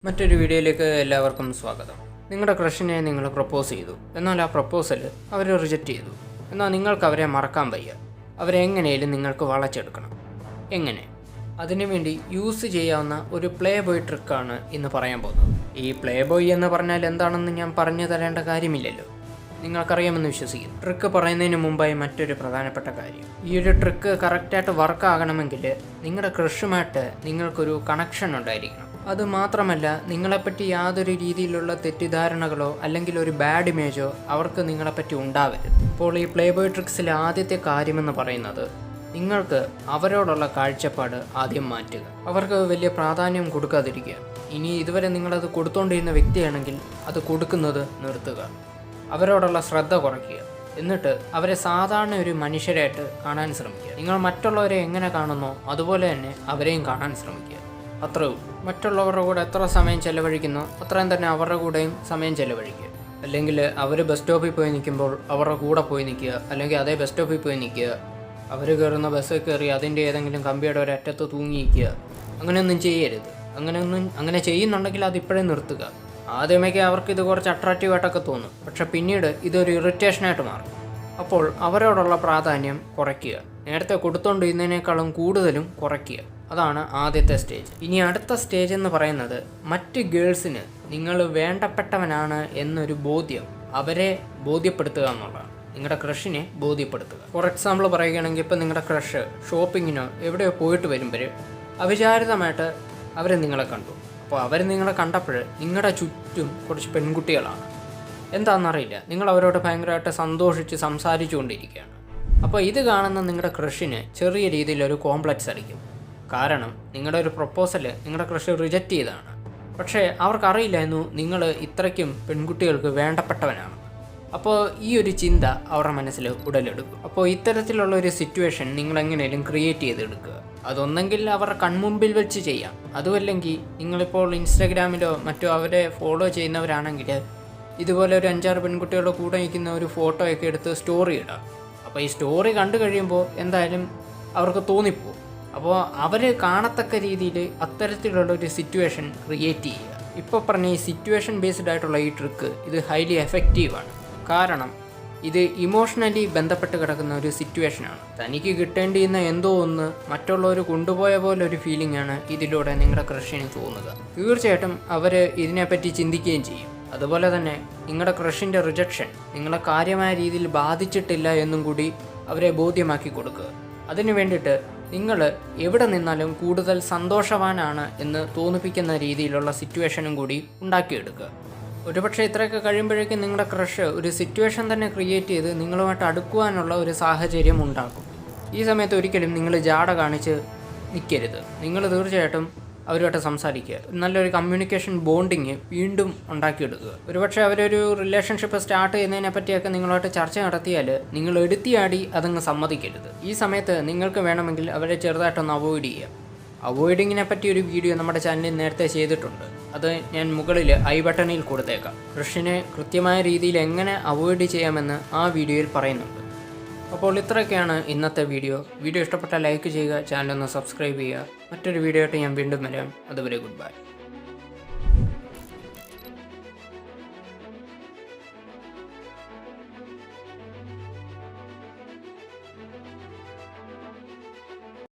മറ്റൊരു വീഡിയോയിലേക്ക് എല്ലാവർക്കും സ്വാഗതം. നിങ്ങളുടെ ക്രഷിനെ നിങ്ങൾ പ്രപ്പോസ് ചെയ്തു, എന്നാൽ ആ പ്രപ്പോസൽ അവർ റിജക്റ്റ് ചെയ്തു. എന്നാൽ നിങ്ങൾക്ക് അവരെ മറക്കാൻ വയ്യ. അവരെ എങ്ങനെയും നിങ്ങൾക്ക് വളച്ചെടുക്കണം. എങ്ങനെ? അതിനുവേണ്ടി യൂസ് ചെയ്യാവുന്ന ഒരു പ്ലേ ബോയ് ട്രിക്കാണ് ഇന്ന് പറയാൻ പോകുന്നത്. ഈ പ്ലേ ബോയ് എന്ന് പറഞ്ഞാൽ എന്താണെന്ന് ഞാൻ പറഞ്ഞു തരേണ്ട കാര്യമില്ലല്ലോ, നിങ്ങൾക്കറിയാമെന്ന് വിശ്വസിക്കുന്നു. ട്രിക്ക് പറയുന്നതിന് മുമ്പായി മറ്റൊരു പ്രധാനപ്പെട്ട കാര്യം, ഈ ഒരു ട്രിക്ക് കറക്റ്റായിട്ട് വർക്ക് ആകണമെങ്കിൽ നിങ്ങളുടെ ക്രഷുമായിട്ട് നിങ്ങൾക്കൊരു കണക്ഷൻ ഉണ്ടായിരിക്കണം. അതുമാത്രമല്ല, നിങ്ങളെപ്പറ്റി യാതൊരു രീതിയിലുള്ള തെറ്റിദ്ധാരണകളോ അല്ലെങ്കിൽ ഒരു ബാഡ് ഇമേജോ അവർക്ക് നിങ്ങളെപ്പറ്റി ഉണ്ടാവരുത്. അപ്പോൾ ഈ പ്ലേ ബോയ് ട്രിക്സിലെ ആദ്യത്തെ കാര്യമെന്ന് പറയുന്നത്, നിങ്ങൾക്ക് അവരോടുള്ള കാഴ്ചപ്പാട് ആദ്യം മാറ്റുക. അവർക്ക് വലിയ പ്രാധാന്യം കൊടുക്കാതിരിക്കുക. ഇനി ഇതുവരെ നിങ്ങളത് കൊടുത്തുകൊണ്ടിരുന്ന വ്യക്തിയാണെങ്കിൽ അത് കൊടുക്കുന്നത് നിർത്തുക. അവരോടുള്ള ശ്രദ്ധ കുറയ്ക്കുക. എന്നിട്ട് അവരെ സാധാരണ ഒരു മനുഷ്യരായിട്ട് കാണാൻ ശ്രമിക്കുക. നിങ്ങൾ മറ്റുള്ളവരെ എങ്ങനെ കാണുന്നോ അതുപോലെ തന്നെ അവരെയും കാണാൻ ശ്രമിക്കുക. അത്രേ ഉള്ളൂ. മറ്റുള്ളവരുടെ കൂടെ എത്ര സമയം ചെലവഴിക്കുന്നോ അത്രയും തന്നെ അവരുടെ കൂടെയും സമയം ചെലവഴിക്കുക. അല്ലെങ്കിൽ അവർ ബസ് സ്റ്റോപ്പിൽ പോയി നിൽക്കുമ്പോൾ അവരുടെ കൂടെ പോയി നിൽക്കുക, അല്ലെങ്കിൽ അതേ ബസ് സ്റ്റോപ്പിൽ പോയി നിൽക്കുക. അവർ കയറുന്ന ബസ്സിൽ കയറി അതിൻ്റെ ഏതെങ്കിലും കമ്പിയുടെ ഒരറ്റത്ത് തൂങ്ങിയിരിക്കുക. അങ്ങനെയൊന്നും ചെയ്യരുത്. അങ്ങനെ ചെയ്യുന്നുണ്ടെങ്കിൽ അതിപ്പോഴേ നിർത്തുക. ആദ്യമൊക്കെ അവർക്ക് ഇത് കുറച്ച് അട്രാക്റ്റീവായിട്ടൊക്കെ തോന്നും, പക്ഷെ പിന്നീട് ഇതൊരു ഇറിറ്റേഷനായിട്ട് മാറും. അപ്പോൾ അവരോടുള്ള പ്രാധാന്യം കുറയ്ക്കുക. നേരത്തെ കൊടുത്തുകൊണ്ടിരുന്നതിനേക്കാളും കൂടുതലും കുറയ്ക്കുക. അതാണ് ആദ്യത്തെ സ്റ്റേജ്. ഇനി അടുത്ത സ്റ്റേജ് എന്ന് പറയുന്നത്, മറ്റ് ഗേൾസിന് നിങ്ങൾ വേണ്ടപ്പെട്ടവനാണ് എന്നൊരു ബോധ്യം അവരെ ബോധ്യപ്പെടുത്തുക എന്നുള്ളതാണ്. നിങ്ങളുടെ ക്രഷിനെ ബോധ്യപ്പെടുത്തുക. ഫോർ എക്സാമ്പിൾ പറയുകയാണെങ്കിൽ, ഇപ്പോൾ നിങ്ങളുടെ ക്രഷ് ഷോപ്പിങ്ങിനോ എവിടെയോ പോയിട്ട് വരുമ്പോൾ അവിചാരിതമായിട്ട് അവർ നിങ്ങളെ കണ്ടു. അപ്പോൾ അവർ നിങ്ങളെ കണ്ടപ്പോൾ നിങ്ങളുടെ ചുറ്റും കുറച്ച് പെൺകുട്ടികളാണ്. എന്താണെന്നറിയില്ല, നിങ്ങൾ അവരോട് ഭയങ്കരമായിട്ട് സന്തോഷിച്ച് സംസാരിച്ചു കൊണ്ടിരിക്കുകയാണ്. അപ്പോൾ ഇത് കാണുന്ന നിങ്ങളുടെ ക്രഷിന് ചെറിയ രീതിയിലൊരു കോംപ്ലക്സ് അടിക്കും. കാരണം നിങ്ങളുടെ ഒരു പ്രപ്പോസൽ നിങ്ങളുടെ ക്രഷ് റിജക്റ്റ് ചെയ്തതാണ്. പക്ഷേ അവർക്കറിയില്ലായിരുന്നു നിങ്ങൾ ഇത്രയ്ക്കും പെൺകുട്ടികൾക്ക് വേണ്ടപ്പെട്ടവനാണ്. അപ്പോൾ ഈ ഒരു ചിന്ത അവരുടെ മനസ്സിൽ ഉടലെടുക്കും. അപ്പോൾ ഇത്തരത്തിലുള്ള ഒരു സിറ്റുവേഷൻ നിങ്ങൾ എങ്ങനെയും ക്രിയേറ്റ് ചെയ്തെടുക്കുക. അതൊന്നെങ്കിൽ അവരുടെ കൺമുമ്പിൽ വെച്ച് ചെയ്യാം. അതുമല്ലെങ്കിൽ നിങ്ങളിപ്പോൾ ഇൻസ്റ്റാഗ്രാമിലോ മറ്റോ അവരെ ഫോളോ ചെയ്യുന്നവരാണെങ്കിൽ ഇതുപോലെ ഒരു 5-6 പെൺകുട്ടികളുടെ കൂടെ നിൽക്കുന്ന ഒരു ഫോട്ടോയൊക്കെ എടുത്ത് സ്റ്റോറി ഇടാം. അപ്പോൾ ഈ സ്റ്റോറി കണ്ടു കഴിയുമ്പോൾ എന്തായാലും അവർക്ക് തോന്നിപ്പോവും. അപ്പോൾ അവർ കാണത്തക്ക രീതിയിൽ അത്തരത്തിലുള്ള ഒരു സിറ്റുവേഷൻ ക്രിയേറ്റ് ചെയ്യുക. ഇപ്പോൾ പറഞ്ഞ ഈ സിറ്റുവേഷൻ ബേസ്ഡ് ആയിട്ടുള്ള ഈ ട്രിക്ക് ഇത് ഹൈലി എഫക്റ്റീവാണ്. കാരണം ഇത് ഇമോഷണലി ബന്ധപ്പെട്ട് കിടക്കുന്ന ഒരു സിറ്റുവേഷനാണ്. തനിക്ക് കിട്ടേണ്ടിയിരുന്ന എന്തോ ഒന്ന് മറ്റുള്ളവർ കൊണ്ടുപോയ പോലെ ഒരു ഫീലിംഗ് ആണ് ഇതിലൂടെ നിങ്ങളുടെ ക്രഷിന് തോന്നുക. തീർച്ചയായിട്ടും അവർ ഇതിനെപ്പറ്റി ചിന്തിക്കുകയും ചെയ്യും. അതുപോലെ തന്നെ നിങ്ങളുടെ ക്രഷിൻ്റെ റിജക്ഷൻ നിങ്ങളെ കാര്യമായ രീതിയിൽ ബാധിച്ചിട്ടില്ല എന്നും കൂടി അവരെ ബോധ്യമാക്കി കൊടുക്കുക. അതിനു വേണ്ടിയിട്ട് നിങ്ങൾ എവിടെ നിന്നാലും കൂടുതൽ സന്തോഷവാനാണ് എന്ന് തോന്നിപ്പിക്കുന്ന രീതിയിലുള്ള സിറ്റുവേഷനും കൂടി ഉണ്ടാക്കിയെടുക്കുക. ഒരുപക്ഷെ ഇത്രയൊക്കെ കഴിയുമ്പോഴേക്കും നിങ്ങളുടെ ക്രഷ് ഒരു സിറ്റുവേഷൻ തന്നെ ക്രിയേറ്റ് ചെയ്ത് നിങ്ങളുമായിട്ട് അടുക്കുവാനുള്ള ഒരു സാഹചര്യം ഉണ്ടാക്കും. ഈ സമയത്ത് ഒരിക്കലും നിങ്ങൾ ജാട കാണിച്ച് നിൽക്കരുത്. നിങ്ങൾ തീർച്ചയായിട്ടും അവരുമായിട്ട് സംസാരിക്കുക. നല്ലൊരു കമ്മ്യൂണിക്കേഷൻ ബോണ്ടിങ് വീണ്ടും ഉണ്ടാക്കിയെടുക്കുക. ഒരുപക്ഷെ അവരൊരു റിലേഷൻഷിപ്പ് സ്റ്റാർട്ട് ചെയ്യുന്നതിനെ പറ്റിയൊക്കെ നിങ്ങളുമായിട്ട് ചർച്ച നടത്തിയാൽ നിങ്ങൾ എടുത്തിയാടി അതങ്ങ് സമ്മതിക്കരുത്. ഈ സമയത്ത് നിങ്ങൾക്ക് വേണമെങ്കിൽ അവരെ ചെറുതായിട്ടൊന്ന് അവോയ്ഡ് ചെയ്യാം. അവോയ്ഡിങ്ങിനെ പറ്റി ഒരു വീഡിയോ നമ്മുടെ ചാനലിൽ നേരത്തെ ചെയ്തിട്ടുണ്ട്. അത് ഞാൻ മുകളിൽ ഐ ബട്ടണിൽ കൊടുത്തേക്കാം. ക്രഷിനെ കൃത്യമായ രീതിയിൽ എങ്ങനെ അവോയ്ഡ് ചെയ്യാമെന്ന് ആ വീഡിയോയിൽ പറയുന്നുണ്ട്. അപ്പോൾ ഇത്രയൊക്കെയാണ് ഇന്നത്തെ വീഡിയോ. വീഡിയോ ഇഷ്ടപ്പെട്ടാൽ ലൈക്ക് ചെയ്യുക, ചാനലൊന്ന് സബ്സ്ക്രൈബ് ചെയ്യുക. മറ്റൊരു വീഡിയോ ആയിട്ട് ഞാൻ വീണ്ടും വരാം. അതുവരെ ഗുഡ് ബൈ.